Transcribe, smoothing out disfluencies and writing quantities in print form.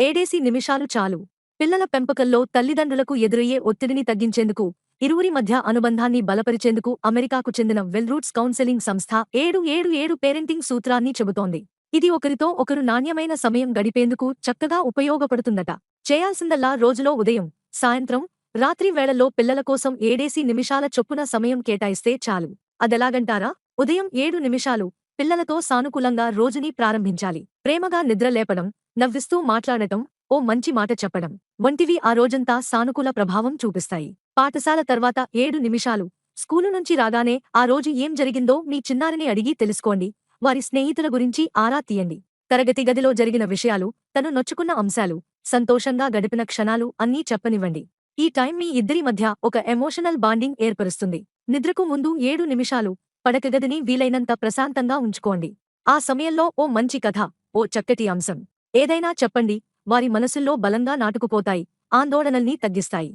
ఏడేసి నిమిషాలు చాలు. పిల్లల పెంపకంలో తల్లిదండ్రులకు ఎదురయ్యే ఒత్తిడిని తగ్గించేందుకు, ఇరువురి మధ్య అనుబంధాన్ని బలపరిచేందుకు అమెరికాకు చెందిన వెల్రూట్స్ కౌన్సెలింగ్ సంస్థ 777 పేరెంటింగ్ సూత్రాన్ని చెబుతోంది. ఇది ఒకరితో ఒకరు నాణ్యమైన సమయం గడిపేందుకు చక్కగా ఉపయోగపడుతుందట. చేయాల్సిందల్లా రోజులో ఉదయం, సాయంత్రం, రాత్రి వేళల్లో పిల్లల కోసం 7 నిమిషాల చొప్పున సమయం కేటాయిస్తే చాలు. అదెలాగంటారా? ఉదయం 7 నిమిషాలు పిల్లలతో సానుకూలంగా రోజుని ప్రారంభించాలి. ప్రేమగా నిద్ర లేపడం, నవ్విస్తూ మాట్లాడటం, ఓ మంచి మాట చెప్పడం వంటివి ఆ రోజంతా సానుకూల ప్రభావం చూపిస్తాయి. పాఠశాల తర్వాత 7 నిమిషాలు. స్కూలు నుంచి రాగానే ఆ రోజు ఏం జరిగిందో మీ చిన్నారిని అడిగి తెలుసుకోండి. వారి స్నేహితుల గురించి ఆరా తీయండి. తరగతి గదిలో జరిగిన విషయాలు, తను నొచ్చుకున్న అంశాలు, సంతోషంగా గడిపిన క్షణాలు అన్నీ చెప్పనివ్వండి. ఈ టైం మీ ఇద్దరి మధ్య ఒక ఎమోషనల్ బాండింగ్ ఏర్పరుస్తుంది. నిద్రకు ముందు 7 నిమిషాలు పడకగదిని వీలైనంత ప్రశాంతంగా ఉంచుకోండి. ఆ సమయంలో ఓ మంచి కథ, ఓ చక్కటి అంశం ఏదైనా చెప్పండి. వారి మనసుల్లో బలంగా నాటుకుపోతాయి, ఆందోళనల్ని తగ్గిస్తాయి.